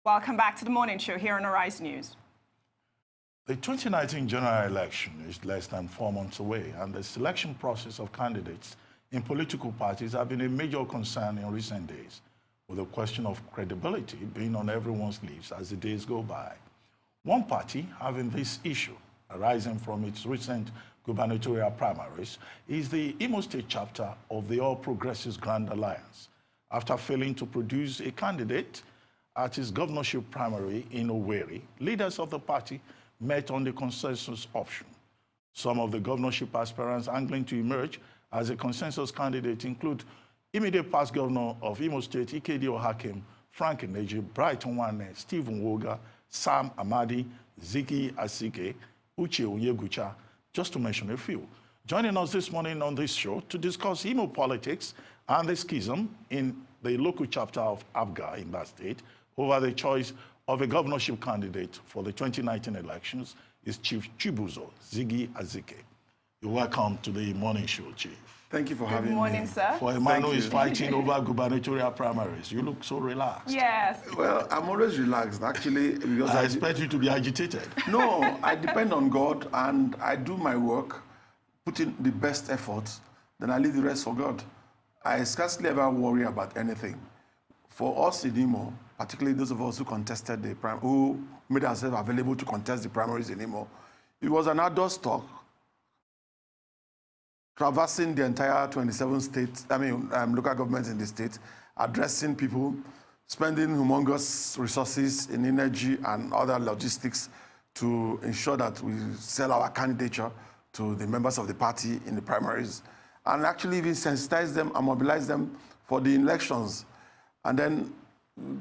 Welcome back to the morning show here on Arise News. The 2019 general election is less than 4 months away, and the selection process of candidates in political parties have been a major concern in recent days, with the question of credibility being on everyone's lips as the days go by. One party having this issue arising from its recent gubernatorial primaries is the Imo State chapter of the All Progressives Grand Alliance. After failing to produce a candidate at its governorship primary in Owerri, leaders of the party met on the consensus option. Some of the governorship aspirants angling to emerge as a consensus candidate include immediate past governor of Imo State, Ikedi Hakim, Frank Eneji, Brighton Wane, Stephen Woga, Sam Amadi, Ziggy Azike, Uche Onyegucha, just to mention a few. Joining us this morning on this show to discuss Imo politics and the schism in the local chapter of APGA in that state over the choice of a governorship candidate for the 2019 elections is Chief Chibuzo Ziggy Azike. You're welcome to the morning show, Chief. Thank you for having me. Good morning, sir. For a man who is fighting over gubernatorial primaries, you look so relaxed. Yes. Well, I'm always relaxed, actually, because I expect you to be agitated. No, I depend on God, and I do my work, put in the best effort, then I leave the rest for God. I scarcely ever worry about anything. For us in Imo, particularly those of us who contested who made ourselves available to contest the primaries in Imo, it was an outdoor talk, traversing the entire 27 states, local governments in the state, addressing people, spending humongous resources in energy and other logistics to ensure that we sell our candidature to the members of the party in the primaries, and actually even sensitize them and mobilize them for the elections. And then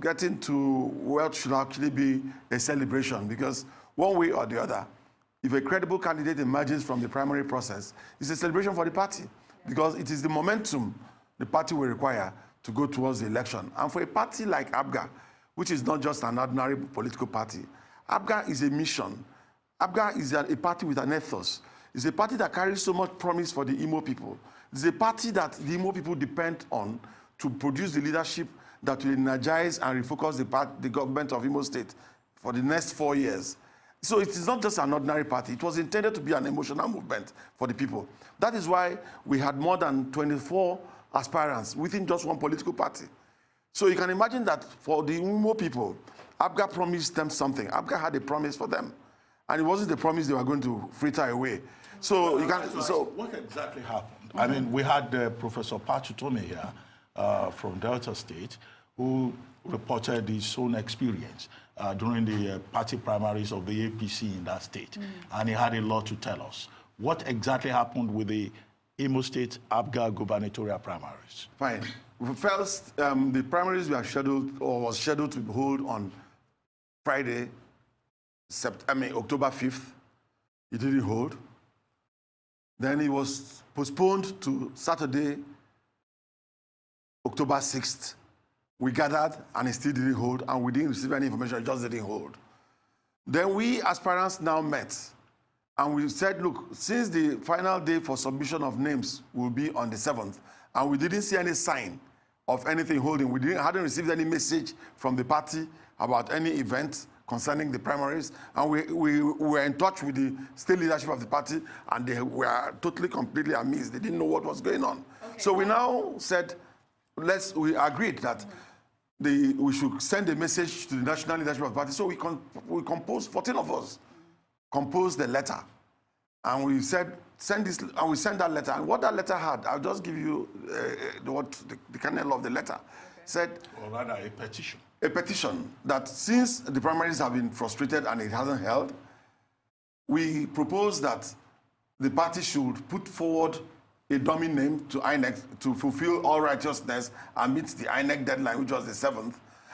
getting to what should actually be a celebration, because one way or the other, if a credible candidate emerges from the primary process, it's a celebration for the party, because it is the momentum the party will require to go towards the election. And for a party like APGA, which is not just an ordinary political party, APGA is a mission. APGA is a party with an ethos. It's a party that carries so much promise for the Imo people. It's a party that the Imo people depend on to produce the leadership that will energize and refocus the government of Imo State for the next 4 years. So it is not just an ordinary party. It was intended to be an emotional movement for the people. That is why we had more than 24 aspirants within just one political party. So you can imagine that for the Imo people, APGA promised them something. APGA had a promise for them. And it wasn't the promise they were going to fritter away. So you can. So what exactly happened? I mean, we had Professor Pachutome here from Delta State, who reported his own experience during the party primaries of the APC in that state, and he had a lot to tell us. What exactly happened with the Imo State APGA gubernatorial primaries? Fine. First, the primaries were scheduled, or was scheduled to hold on Friday, October 5th. It didn't hold. Then it was postponed to Saturday, October 6th. We gathered and it still didn't hold, and we didn't receive any information, it just didn't hold. Then we aspirants now met, and we said, look, since the final day for submission of names will be on the 7th, and we didn't see any sign of anything holding, hadn't received any message from the party about any event concerning the primaries, and we were in touch with the state leadership of the party, and they were totally, completely amazed. They didn't know what was going on. Okay. So we now said, we agreed that we should send a message to the national leadership of the party. So we composed, 14 of us, composed the letter. And we said, send this, and we sent that letter. And what that letter had, I'll just give you the kernel of the letter. Okay. Said, or rather, a petition. A petition that since the primaries have been frustrated and it hasn't held, we propose that the party should put forward a dummy name to INEC to fulfill all righteousness and meet the INEC deadline, which was the 7th.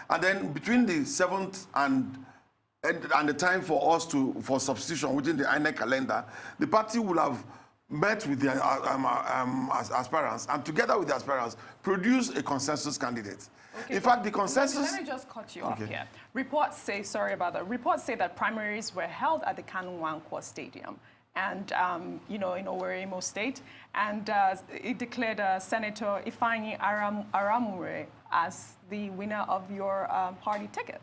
And then between the 7th and the time for us for substitution within the INEC calendar, the party will have met with the aspirants, and together with the aspirants, produce a consensus candidate. Okay, in fact, the consensus... Let me just cut you off here. Reports say, sorry about that, reports say that primaries were held at the Kanu Nwankwo Stadium, and, in Owerri, Imo State, and it declared Senator Ifeanyi Aramure as the winner of your party ticket.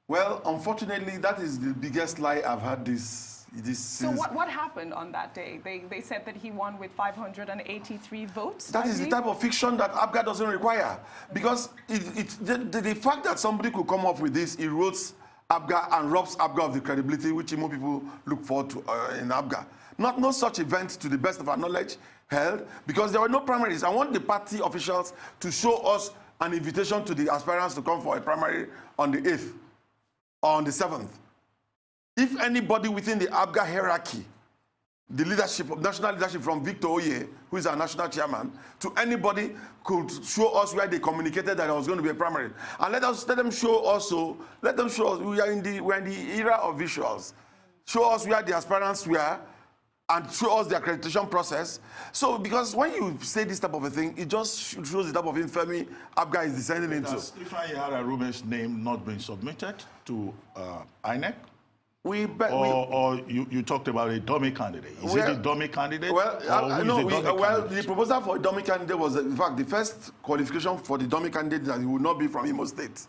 Well, unfortunately, that is the biggest lie I've had this So what happened on that day? They said that he won with 583 votes. That is the type of fiction that APGA doesn't require. Because the fact that somebody could come up with this erodes APGA and robs APGA of the credibility which Imo people look forward to in APGA. No such event, to the best of our knowledge, held, because there were no primaries. I want the party officials to show us an invitation to the aspirants to come for a primary on the 8th or on the 7th. If anybody within the APGA hierarchy, the leadership, national leadership from Victor Oye, who is our national chairman, to anybody could show us where they communicated that there was going to be a primary. And let them show us, we are in the era of visuals. Show us where the aspirants were and show us the accreditation process. So, because when you say this type of a thing, it just shows the type of infamy APGA is descending into. Has Ifeanyi Ararume's name not been submitted to INEC? You talked about a dummy candidate. Is it a dummy candidate? Well, the proposal for a dummy candidate was, in fact, the first qualification for the dummy candidate that he would not be from Imo State.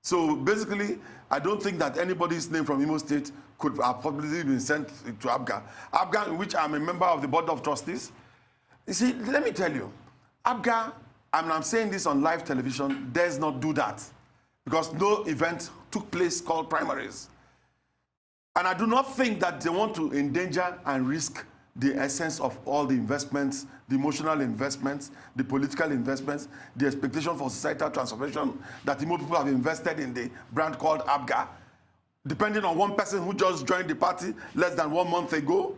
So basically, I don't think that anybody's name from Imo State could have probably been sent to APGA. APGA, in which I'm a member of the Board of Trustees. You see, let me tell you, APGA, and I'm saying this on live television, does not do that. Because no event took place called primaries. And I do not think that they want to endanger and risk the essence of all the investments, the emotional investments, the political investments, the expectation for societal transformation that Imo people have invested in the brand called APGA, depending on one person who just joined the party less than 1 month ago.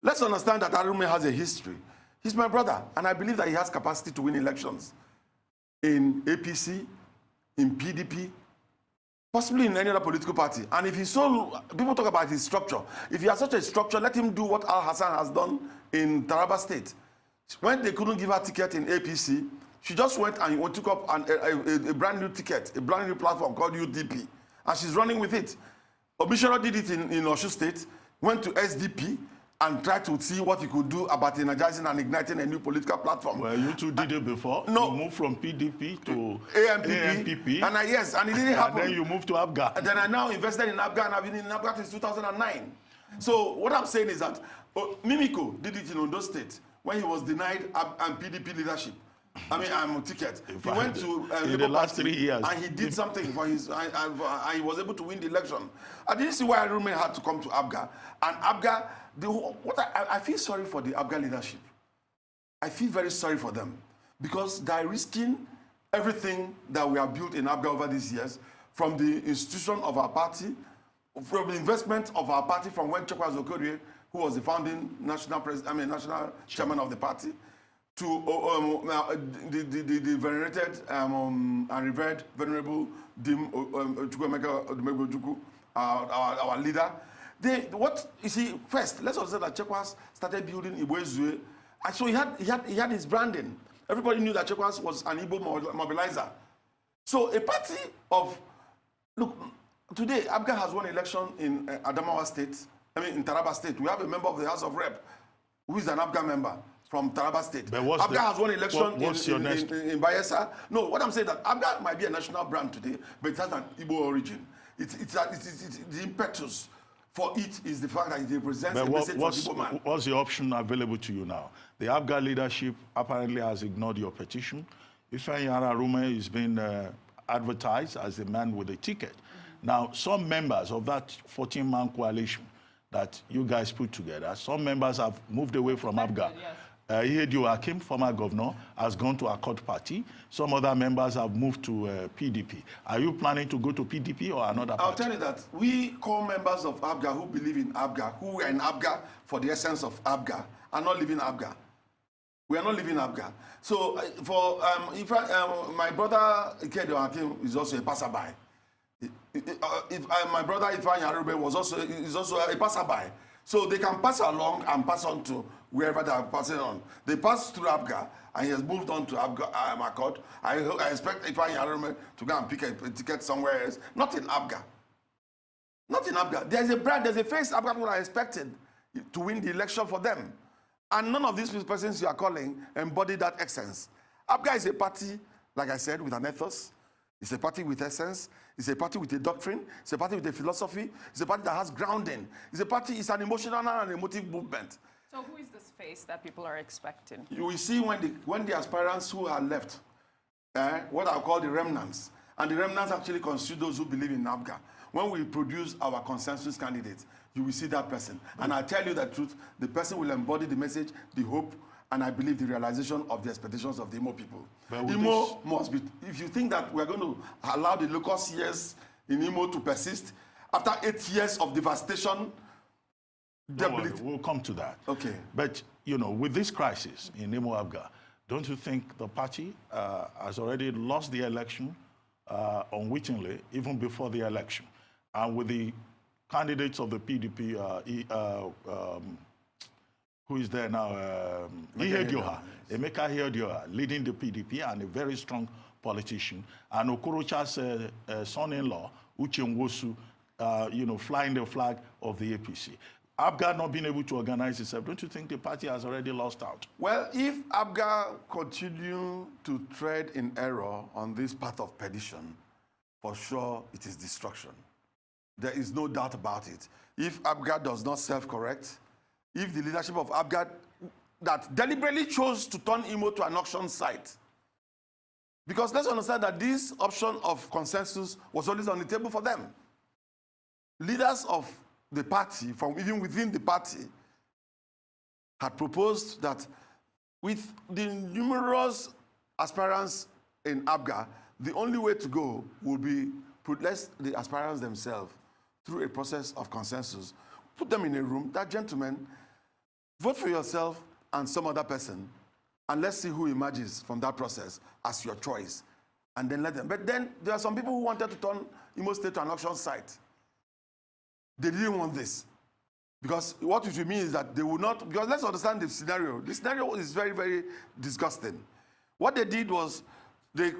Let's understand that Ararume has a history. He's my brother, and I believe that he has capacity to win elections in APC, in PDP, possibly in any other political party. And if he's so, people talk about his structure. If he has such a structure, let him do what Al Hassan has done in Taraba State. When they couldn't give her a ticket in APC, she just went and took up a brand new ticket, a brand new platform called UDP. And she's running with it. Obishara did it in Oshu State, went to SDP, and tried to see what he could do about energizing and igniting a new political platform. Well, you two did it before. No. You moved from PDP to AMPP. And it didn't happen. And then you moved to APGA. And then I now invested in APGA, and I've been in APGA since 2009. So what I'm saying is that Mimiko did it in Ondo State when he was denied PDP leadership. Ticket. He went to in the last 3 years, and he did something for his, and he was able to win the election. I didn't see why Ararume had to come to APGA. And APGA, I feel sorry for the APGA leadership. I feel very sorry for them because they're risking everything that we have built in APGA over these years, from the institution of our party, from the investment of our party from when Chokwa Zokorie, who was the founding national chairman of the party, to the venerated and revered Venerable Dim Chukwemeka Odumegwu, our leader. First, let's also say that Chekwas started building Igbo. And so he had his branding. Everybody knew that Chekwas was an Igbo mobilizer. So a party of, look, today APGA has won election in Adamawa State, in Taraba State. We have a member of the House of Rep who is an APGA member from Taraba State. APGA has won election in Bayelsa. No, what I'm saying is that APGA might be a national brand today, but it has an Igbo origin. It's the impetus for it is the fact that it represents a message for Igbo man. What's the option available to you now? The APGA leadership apparently has ignored your petition. Ifeanyi Ararume is being advertised as the man with a ticket. Now, some members of that 14-man coalition that you guys put together, some members have moved away from APGA. Yes. Ihedio Hakim, former governor, has gone to Accord Party. Some other members have moved to PDP. Are you planning to go to PDP or another party? I'll tell you that we core members of APGA who believe in APGA, who are in APGA for the essence of APGA, are not living APGA. We are not living APGA. So my brother Ihedio Hakim is also a passerby. My brother Ifeanyi Ararume is also a passerby. So they can pass along and pass on to wherever they are passing on. They pass through APGA, and he has moved on to APGA, Accord. I expect Ifeanyi Ararume to go and pick a ticket somewhere else. Not in APGA. Not in APGA. There's a brand, there's a face APGA would have expected to win the election for them. And none of these persons you are calling embody that essence. APGA is a party, like I said, with an ethos. It's a party with essence. It's a party with a doctrine. It's a party with a philosophy. It's a party that has grounding. It's an emotional and emotive movement. So who is this face that people are expecting? You will see when the aspirants who are left, what I call the remnants, and the remnants actually constitute those who believe in APGA. When we produce our consensus candidates, you will see that person. And I tell you the truth, the person will embody the message, the hope, and I believe the realization of the expectations of the Imo people. Imo must be, if you think that we're going to allow the locust years in Imo to persist, after 8 years of devastation, we'll come to that. Okay. But, you know, with this crisis in Imo APGA, don't you think the party has already lost the election unwittingly, even before the election? And with the candidates of the PDP, who is there now? Emeka Ihedioha, leading the PDP and a very strong politician. And Okorocha's son-in-law, Uche Nwosu, flying the flag of the APC. APGA not being able to organize itself, don't you think the party has already lost out? Well, if APGA continue to tread in error on this path of perdition, for sure it is destruction. There is no doubt about it. If APGA does not self-correct, if the leadership of APGA that deliberately chose to turn Imo to an auction site, because let's understand that this option of consensus was always on the table for them. Leaders of the party, from even within the party, had proposed that with the numerous aspirants in APGA, the only way to go would be let the aspirants themselves, through a process of consensus, put them in a room, that gentleman, vote for yourself and some other person, and let's see who emerges from that process as your choice, and then let them. But then there are some people who wanted to turn Imo State to an auction site. They didn't want this. Because what it will mean is that they will not, because let's understand the scenario. The scenario is very, very disgusting. What they did was they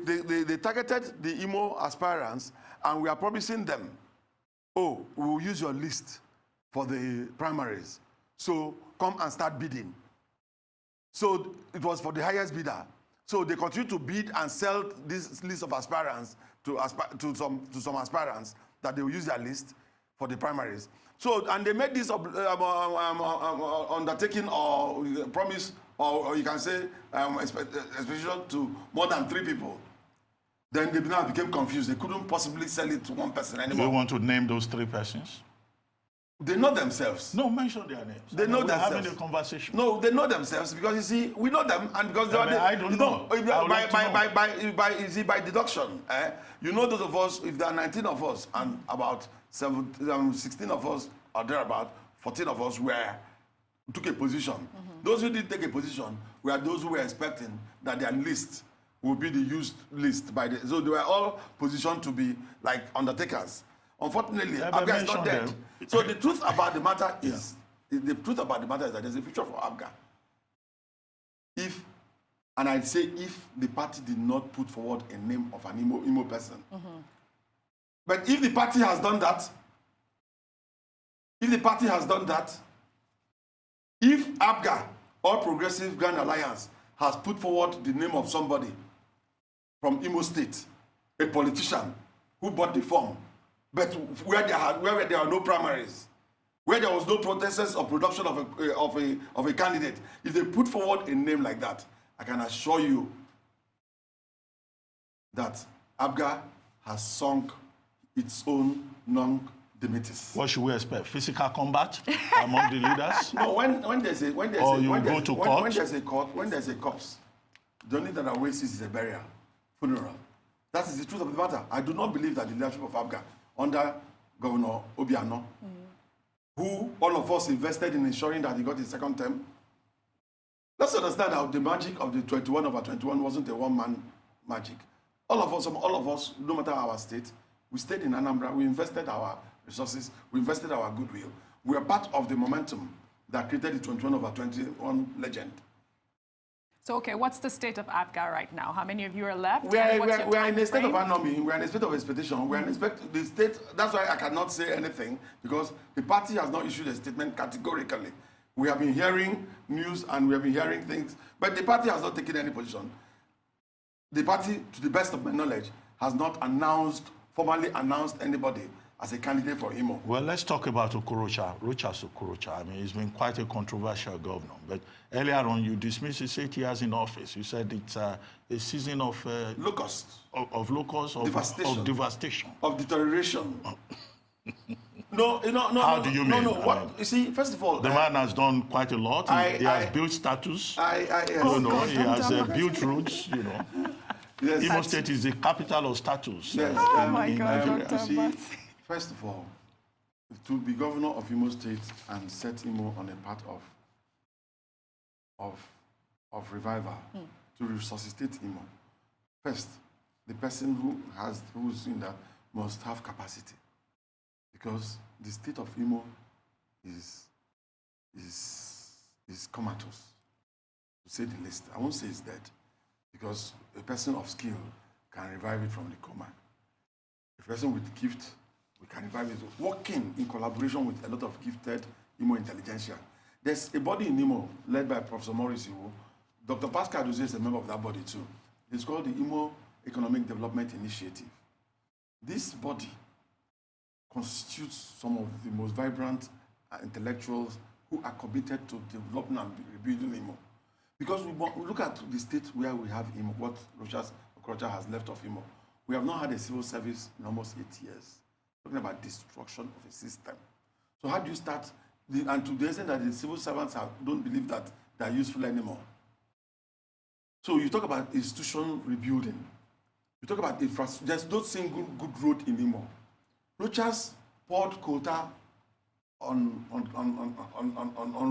targeted the Imo aspirants, and we are promising them, oh, we will use your list for the primaries. So come and start bidding. So it was for the highest bidder. So they continue to bid and sell this list of aspirants to some aspirants that they will use their list for the primaries. So, and they made this undertaking or promise, or you can say expectation to more than 3 people. Then they now became confused. They couldn't possibly sell it to one person anymore. Do you want to name those 3 persons? They know themselves. No, mention their names. They know themselves. We're having a conversation. No, they know themselves because you see, we know them, and because they I don't know. By deduction, you know those of us. If there are 19 of us and about 16 of us or thereabout, 14 of us took a position. Those who didn't take a position were those who were expecting that their list will be the used list so they were all positioned to be like undertakers. Unfortunately, APGA is not dead. So the truth about the matter is, that there's a future for APGA. And I'd say if the party did not put forward a name of an Imo person. But if the party has done that, if APGA or Progressive Grand Alliance has put forward the name of somebody from Imo State, a politician who bought the form, but where there are no primaries, where there was no process of production of a candidate, if they put forward a name like that, I can assure you that APGA has sunk its own non-demetis. What should we expect? Physical combat among the leaders? No, when there's a corpse, the only thing that awaits is a burial, funeral. That is the truth of the matter. I do not believe that the leadership of APGA under Governor Obiano, who all of us invested in ensuring that he got his second term. Let's understand how the magic of the 21/21 wasn't a one-man magic. All of us, no matter our state, we stayed in Anambra, we invested our resources, we invested our goodwill. We are part of the momentum that created the 21/21 legend. So, okay, what's the state of APGA right now? How many of you are left? We are in a state of anomaly. We are in a state of expectation. We are in a state, the state, that's why I cannot say anything, because the party has not issued a statement categorically. We have been hearing news and we have been hearing things, but the party has not taken any position. The party, to the best of my knowledge, has not formally announced anybody as a candidate for Imo. Well, let's talk about Okorocha, Rochas Okorocha. I mean, he's been quite a controversial governor. But earlier on, you dismissed his 8 years in office. You said it's a season of locusts, of devastation, of deterioration. No. How do you mean? No. What you see? First of all, the man has done quite a lot. He has built status. Yes. He has built roads. Yes. Imo State is the capital of status. Yes. Oh my God, Nigeria. Dr. Abbas. First of all, to be governor of Imo State and set Imo on a path of revival, to resuscitate Imo. First, the person who's in that must have capacity, because the state of Imo is comatose, to say the least. I won't say it's dead, because a person of skill can revive it from the coma. A person with gift, we can revive it, working in collaboration with a lot of gifted Imo intelligentsia. There's a body in Imo led by Professor Maurice Iwo. Dr. Pascal Dozie is a member of that body too. It's called the Imo Economic Development Initiative. This body constitutes some of the most vibrant intellectuals who are committed to developing and rebuilding Imo. Because we look at the state where we have Imo, what Rochas Okorocha has left of Imo. We have not had a civil service in almost 8 years. Talking about destruction of a system. So how do you start? And to the extent that the civil servants don't believe that they are useful anymore. So you talk about institution rebuilding. You talk about infrastructure. There's no single good road in Imo. Rochas poured quota on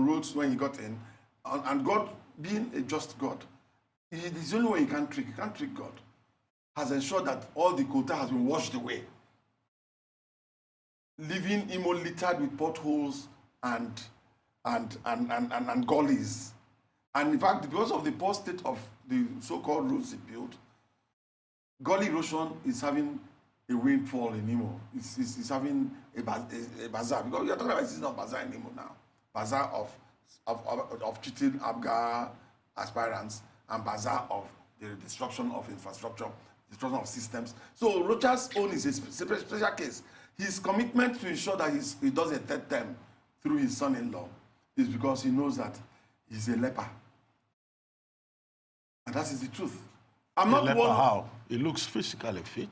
roads when he got in, and God, being a just God, it's the only way he can't trick God, has ensured that all the quota has been washed away, leaving Imo littered with potholes and gullies. And in fact, because of the poor state of the so-called roads he built, gully erosion is having a rainfall in Imo. It's having a bazaar. Because we are talking about this is not bazaar in Imo now. Bazaar of cheating APGA aspirants, and bazaar of the destruction of infrastructure, destruction of systems. So Rocha's own is a special case. His commitment to ensure that he does a third term through his son-in-law is because he knows that he's a leper. And that is the truth. I'm not leper one. How? He looks physically fit.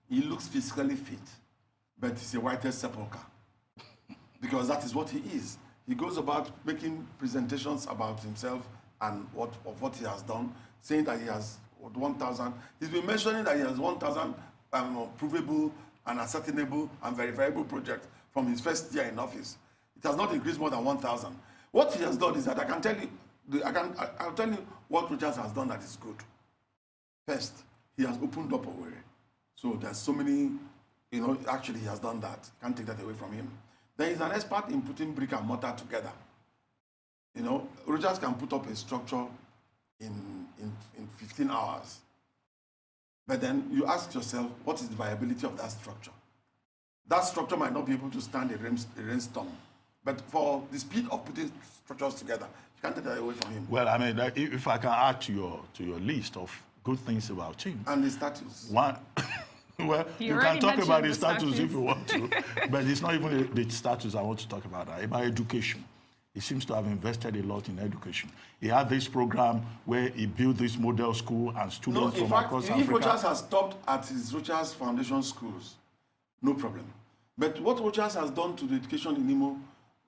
He looks physically fit, but he's a whitest sepulchre. Because that is what he is. He goes about making presentations about himself and what he has done, saying that he has 1,000. He's been mentioning that he has 1,000 provable and ascertainable and verifiable projects from his first year in office. It has not increased more than 1,000. What he has done is that I'll tell you what Rochas has done that is good. First, he has opened up Owerri. So there's so many, actually he has done that. Can't take that away from him. Then he's an expert in putting brick and mortar together. Rochas can put up a structure in 15 hours. But then you ask yourself, what is the viability of that structure? That structure might not be able to stand a rainstorm. But for the speed of putting structures together, you can't take that away from him. Well, I mean, if I can add to your list of good things about him. And the status. One, well, you can talk about his status if you want to, but it's not even the status I want to talk about. About education. He seems to have invested a lot in education. He had this program where he built this model school and students from across Africa. If Rochas has stopped at his Rochas Foundation schools, no problem. But what Rochas has done to the education in Imo,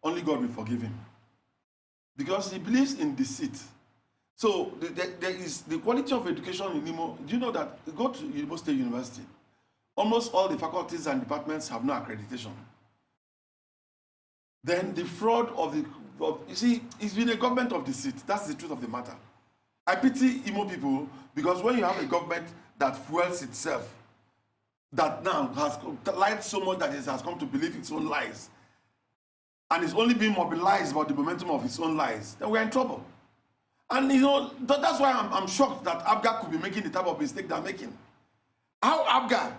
only God will forgive him. Because he believes in deceit. So there is the quality of education in Imo. Do you know that you go to Imo State University, almost all the faculties and departments have no accreditation. Then the fraud you see, it's been a government of deceit. That's the truth of the matter. I pity Imo people because when you have a government that fuels itself, that now has lied so much that it has come to believe its own lies, and is only being mobilized by the momentum of its own lies, then we're in trouble. And that's why I'm shocked that APGA could be making the type of mistake they're making. How APGA,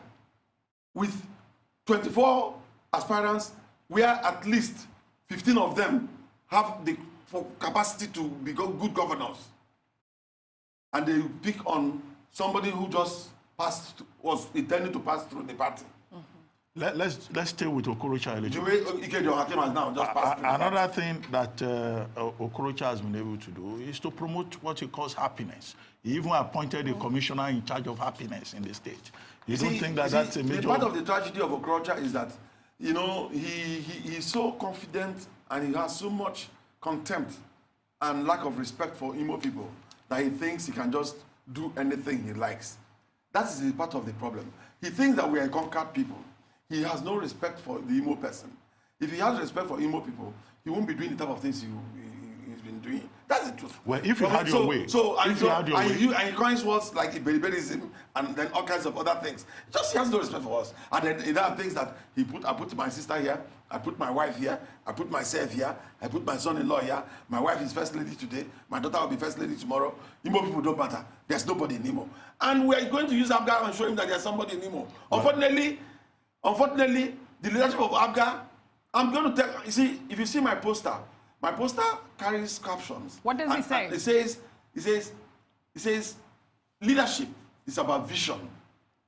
with 24 aspirants, where at least 15 of them have the capacity to be good governors, and they pick on somebody who just was intended to pass through the party. Let's stay with Okorocha a The little. way Ike Hakim has now just passed through. Another thing that Okorocha has been able to do is to promote what he calls happiness. He even appointed a commissioner in charge of happiness in the state. You don't think that that's a major... The part of the tragedy of Okorocha is that, you know, he's so confident and he has so much contempt and lack of respect for Imo people that he thinks he can just do anything he likes. That is part of the problem. He thinks that we are conquered people. He has no respect for the Imo person. If he has respect for Imo people, he won't be doing the type of things he's been doing. That's the truth. Well, if you had your way. And he coins words like Iberiberism and then all kinds of other things. Just he has no respect for us. And then there are things that I put my sister here, I put my wife here, I put myself here, I put my son-in-law here. My wife is first lady today, my daughter will be first lady tomorrow. Imo people don't matter. There's nobody in Imo. And we are going to use APGA and show him that there's somebody in Imo. Unfortunately, the leadership of APGA, I'm going to tell you, see, if you see my poster carries captions. What does he say? It says, leadership is about vision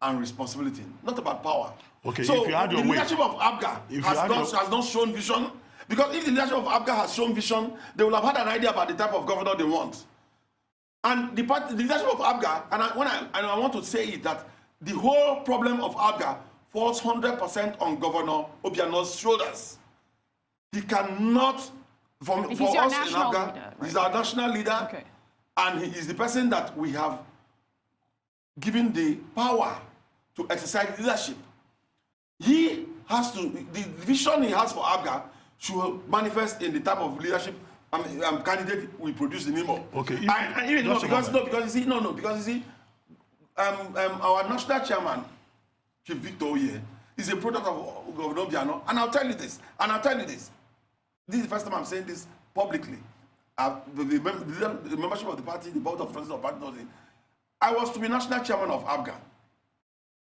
and responsibility, not about power. Okay, so if you had your the way, leadership of APGA has not shown vision, because if the leadership of APGA has shown vision, they will have had an idea about the type of governor they want. And the leadership of APGA, and I want to say it, that the whole problem of APGA falls 100% on Governor Obiano's shoulders. He cannot, for us in APGA, right? He's our national leader, okay. And he is the person that we have given the power to exercise leadership. He has to, the vision he has for APGA should manifest in the type of leadership candidate we produce in Imo. Okay. Because you see, our national chairman, Chief Victor Oye, is a product of Governor Obiano, and I'll tell you this. This is the first time I'm saying this publicly. The membership of the party, the board of trustees of the party knows it. I was to be national chairman of APGA.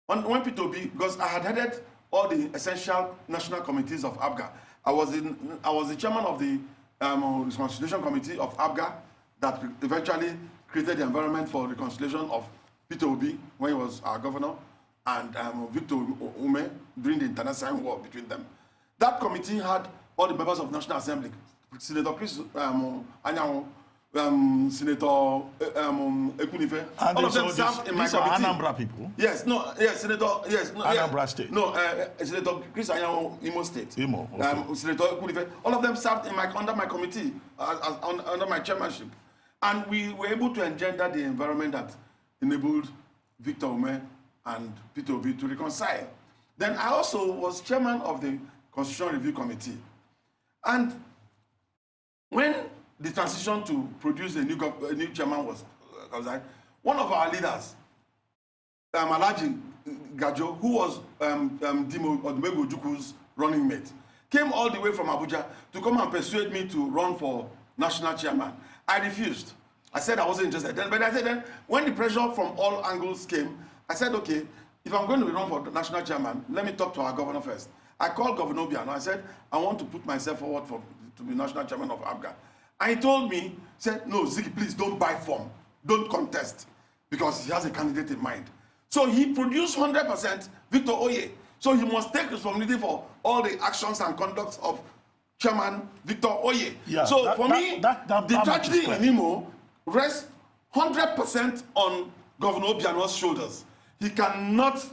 When P2B, because I had headed all the essential national committees of APGA. I was the chairman of the reconciliation committee of APGA that eventually created the environment for reconciliation of P2B when he was our governor, and Victor Ume during the international war between them. That committee had all the members of the National Assembly, Senator Chris Anyanwu, Senator Ekunife. All of them served in my these are committee. Anambra people? Anambra State. Senator Chris Anyanwu, Imo State. Imo, okay. Senator Ekunife. All of them served under my committee, under my chairmanship. And we were able to engender the environment that enabled Victor Ume and P2B to reconcile. Then I also was chairman of the Constitutional Review Committee. And when the transition to produce a new chairman was one of our leaders, Alhaji Gajo, who was Dimo Odumegwu Ojukwu's running mate, came all the way from Abuja to come and persuade me to run for national chairman. I refused. I said I wasn't interested. But I said then, when the pressure from all angles came, I said, okay, if I'm going to run for national chairman, let me talk to our governor first. I called Governor Obiano. I said, I want to put myself forward to be national chairman of APGA. And he told me, said, no, Ziggy, please don't buy form. Don't contest, because he has a candidate in mind. So he produced 100% Victor Oye. So he must take responsibility for all the actions and conducts of Chairman Victor Oye. Yeah, so the tragedy in Imo rests 100% on Governor Obiano's shoulders. He cannot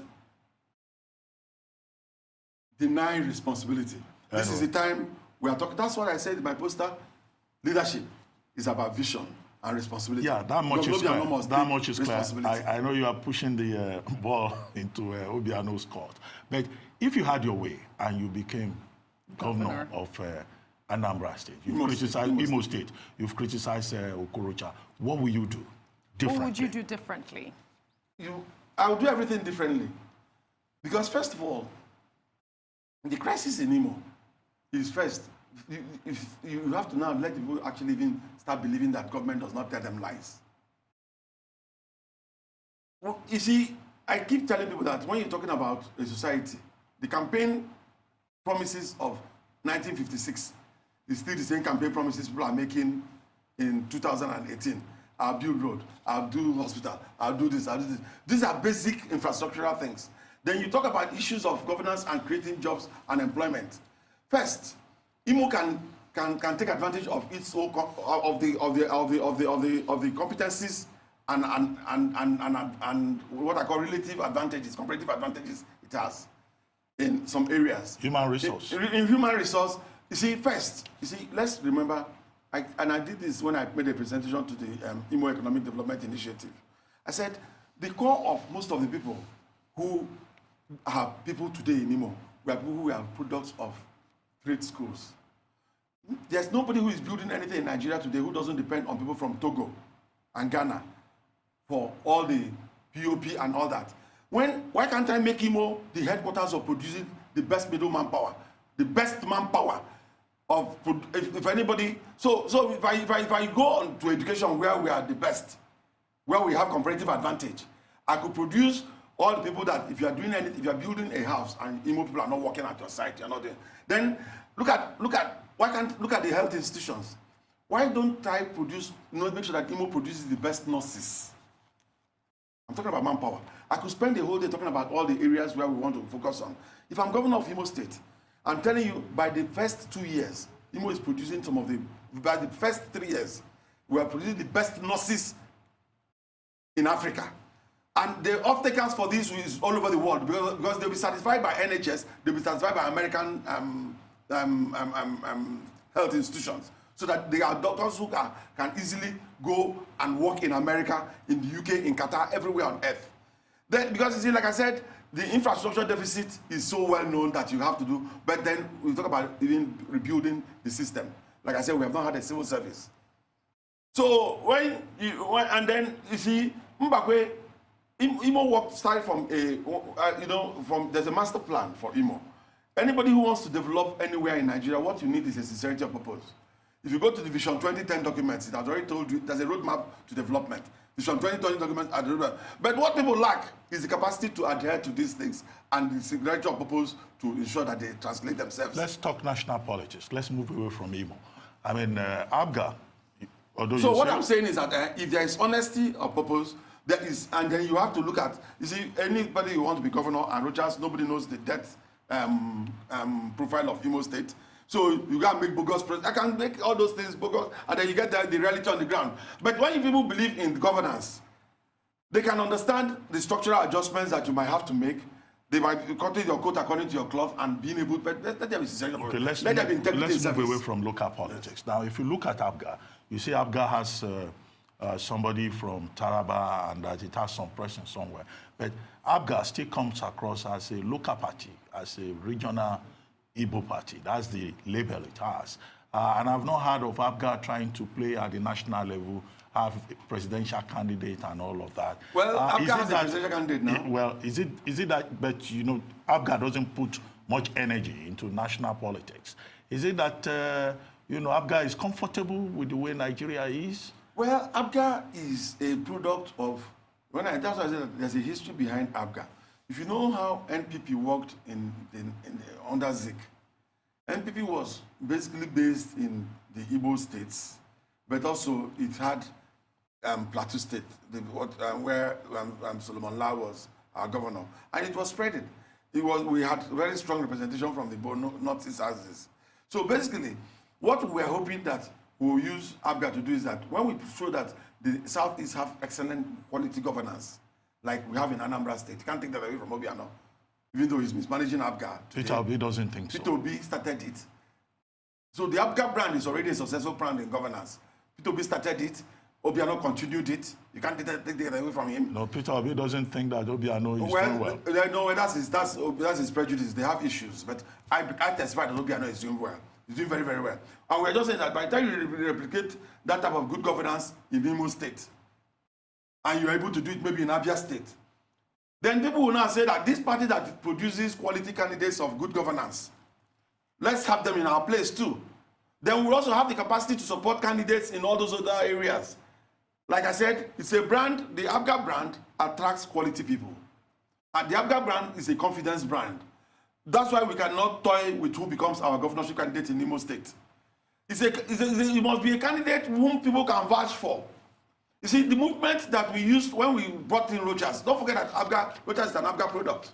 deny responsibility. This is the time we are talking. That's what I said in my poster. Leadership is about vision and responsibility. Yeah, that much is clear. That much is clear. I know you are pushing the ball into Obiano's court. But if you had your way and you became governor of Anambra State, you've criticized Imo State, you've criticized Okorocha, what will you do differently? What would you do differently? I would do everything differently. Because first of all, the crisis in Imo is first, you have to now let people actually even start believing that government does not tell them lies. Well, you see, I keep telling people that when you're talking about a society, the campaign promises of 1956 is still the same campaign promises people are making in 2018. I'll build road, I'll do hospital, I'll do this, I'll do this. These are basic infrastructural things. Then you talk about issues of governance and creating jobs and employment. First, Imo can take advantage of its own of the competencies and what I call relative advantages, comparative advantages it has in some areas. Human resource. In human resource, you see, first, let's remember, I did this when I made a presentation to the Imo Economic Development Initiative. I said, the core of most of the people who are people today in Imo were people who are products of trade schools. There's nobody who is building anything in Nigeria today who doesn't depend on people from Togo and Ghana for all the POP and all that. Why can't I make Imo the headquarters of producing the best middle manpower, the best manpower of, if anybody, so if I go on to education where we are the best, where we have comparative advantage, I could produce all the people that if you are doing anything, if you are building a house and Imo people are not working at your site, you're not doing. Then look at the health institutions. Why don't I produce, make sure that Imo produces the best nurses? I'm talking about manpower. I could spend the whole day talking about all the areas where we want to focus on. If I'm governor of Imo State, I'm telling you, by the first 2 years, Imo is producing by the first 3 years, we are producing the best nurses in Africa. And the off-takers for this is all over the world because they'll be satisfied by NHS, they'll be satisfied by American health institutions, so that they are doctors who can easily go and work in America, in the UK, in Qatar, everywhere on earth. Then, because you see, like I said, the infrastructure deficit is so well known that you have to do, but then we talk about even rebuilding the system. Like I said, we have not had a civil service. So and then you see, Mbakwe, Imo work started from there's a master plan for Imo. Anybody who wants to develop anywhere in Nigeria, what you need is a sincerity of purpose. If you go to the Vision 2010 documents, it has already told you there's a roadmap to development. Vision 2020 documents are the roadmap. But what people lack is the capacity to adhere to these things and the sincerity of purpose to ensure that they translate themselves. Let's talk national politics. Let's move away from Imo. I mean, APGA. So what I'm saying is that if there is honesty of purpose, there is, and then you have to look at, you see, anybody who wants to be governor, and Rochas, nobody knows the debt profile of Imo State. So you got to make bogus, I can make all those things bogus, and then you get the reality on the ground. But when people believe in governance, they can understand the structural adjustments that you might have to make. They might be cutting your coat according to your cloth and being able, but let them be sincere. Okay, let's move away from local politics. Now, if you look at APGA, you see APGA has somebody from Taraba and that it has some presence somewhere. But APGA still comes across as a local party, as a regional Igbo party. That's the label it has. And I've not heard of APGA trying to play at the national level, have a presidential candidate and all of that. Well, APGA has a presidential candidate now. Well, is it that, but you know, APGA doesn't put much energy into national politics. Is it that, APGA is comfortable with the way Nigeria is? Well, APGA is a product of, that's why I said that there's a history behind APGA. If you know how NPP worked under Ziggy, NPP was basically based in the Igbo states, but also it had Plateau State, where Solomon La was our governor, and it was spreading. We had very strong representation from the Northeast axis. So basically, what we are hoping that we'll use APGA to do is that when we show that the Southeast have excellent quality governance, like we have in Anambra State, you can't take that away from Obiano, even though he's mismanaging APGA. Peter Obi doesn't think so. Peter Obi started it. So the APGA brand is already a successful brand in governance. Peter Obi started it, Obiano continued it. You can't take that away from him. No, Peter Obi doesn't think that Obiano is doing well. No, that's his prejudice. They have issues. But I testify that Obiano is doing well. He's doing very, very well. And we're just saying that by the time you replicate that type of good governance in Imo State, and you're able to do it maybe in Abia State, then people will now say that this party that produces quality candidates of good governance, let's have them in our place too. Then we'll also have the capacity to support candidates in all those other areas. Like I said, it's a brand, the APGA brand attracts quality people. And the APGA brand is a confidence brand. That's why we cannot toy with who becomes our governorship candidate in Imo State. It must be a candidate whom people can vouch for. You see, the movement that we used when we brought in Rochas, don't forget that Rochas is an APGA product.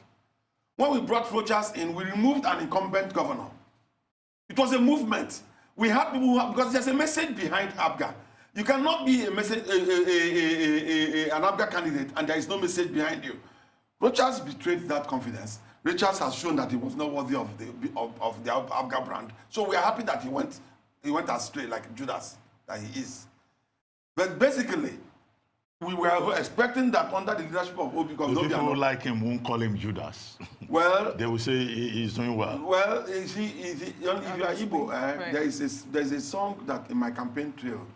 When we brought Rochas in, we removed an incumbent governor. It was a movement. We had people who, because there's a message behind APGA. You cannot be an APGA candidate and there is no message behind you. Rochas betrayed that confidence. Rochas has shown that he was not worthy of the APGA brand. So we are happy that he went astray like Judas that he is. But basically, we were expecting that under the leadership of Obi, because people who like him won't call him Judas. Well, they will say he's doing well. Well, if you are Igbo, right. there's a song that in my campaign trail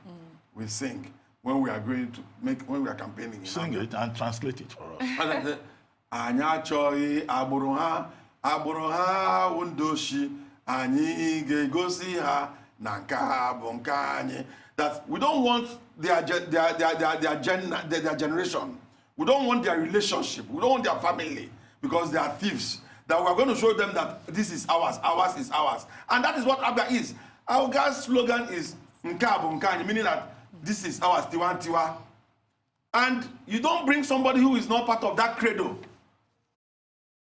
we sing when we are going to when we are campaigning. Sing it and translate it for us. Anya choi aburuha undoshi ani gegosi ha nanka bonkanye. That we don't want their generation. We don't want their relationship. We don't want their family because they are thieves. That we are going to show them that this is ours, ours is ours. And that is what APGA is. APGA's slogan is Nkabo Nkanye, meaning that this is ours, Tiwa Tiwa. And you don't bring somebody who is not part of that credo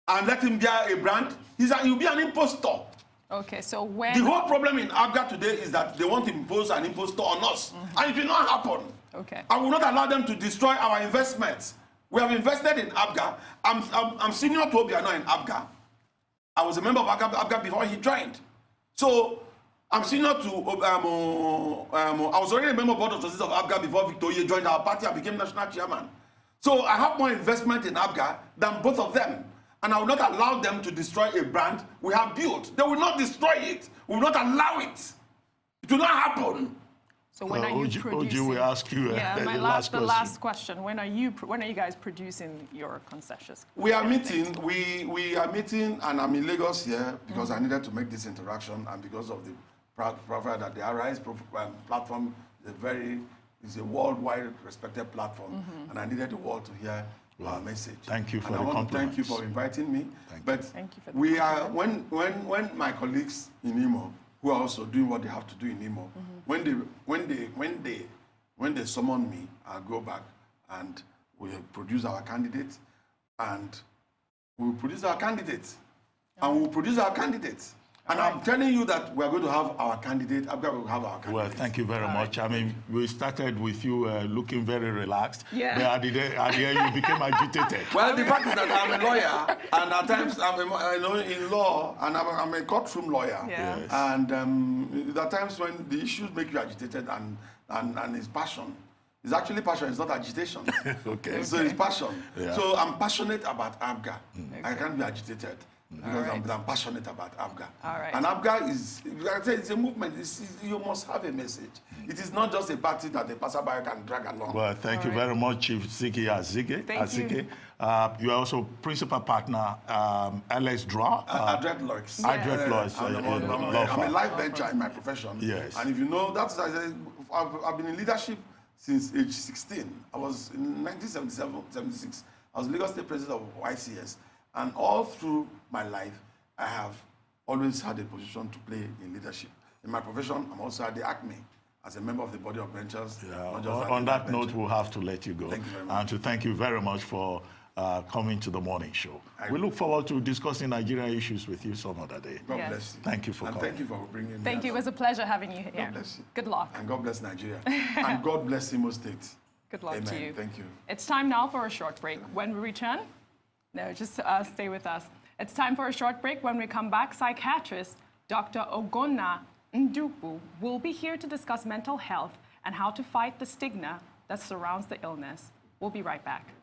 and let him be a brand. He'll be an impostor. Okay, so when... The whole problem in APGA today is that they want to impose an impostor on us. And it will not happen. Okay. I will not allow them to destroy our investments. We have invested in APGA. I'm senior to Obiano in APGA. I was a member of APGA before he joined. So I'm senior to I was already a member of board of trustees of APGA before Victoria joined our party and became national chairman. So I have more investment in APGA than both of them. And I will not allow them to destroy a brand we have built. They will not destroy it. We will not allow it. It will not happen. So when are you producing? OG will ask you the last question. When are you guys producing your concessions? We are meeting. We are meeting, and I'm in Lagos here because I needed to make this interaction, and because of the profile that the RIS platform is a worldwide respected platform, and I needed the world to hear our message. Thank you for and the I want to thank you for inviting me. Thank you for the compliment. When my colleagues in Imo, who are also doing what they have to do in Imo, when they summon me, I'll go back and we'll produce our candidates, and we'll produce our candidates. And I'm telling you that we're going to have our candidate. APGA will have our candidate. Well, thank you very much. I mean, we started with you looking very relaxed. Yeah. But at the end, you became agitated. Well, the fact is that I'm a lawyer, and at times I'm in law, and I'm a courtroom lawyer. Yeah. Yes. And there are times when the issues make you agitated, and it's passion. It's actually passion. It's not agitation. Okay. So it's passion. Yeah. So I'm passionate about APGA. I can't be agitated. Because I'm passionate about APGA. All right. And APGA is, like I said, it's a movement. You must have a message. It is not just a party that the passerby can drag along. Well, thank you very much, Chief Ziggy Azike. Thank you. You are also principal partner, Alex Draw. Adret Lorix. Adret Lorix. I'm a life bencher in my profession. Yes. And if you know, I've been in leadership since age 16. I was in 1977, 76. I was Lagos State President of YCS. And all through my life, I have always had a position to play in leadership. In my profession, I'm also at the ACME as a member of the body of benchers. Yeah. On that note, we'll have to let you go. Thank you very much. And to thank you very much for coming to the morning show. We look forward to discussing Nigerian issues with you some other day. God bless you. Thank you for coming. And thank you for bringing me. Thank you. It was a pleasure having you here. God bless you. Good luck. And God bless Nigeria. And God bless Imo State. Good luck Amen. to you. Thank you. It's time now for a short break. When we return, just stay with us. It's time for a short break. When we come back, psychiatrist Dr. Ogonna Ndupu will be here to discuss mental health and how to fight the stigma that surrounds the illness. We'll be right back.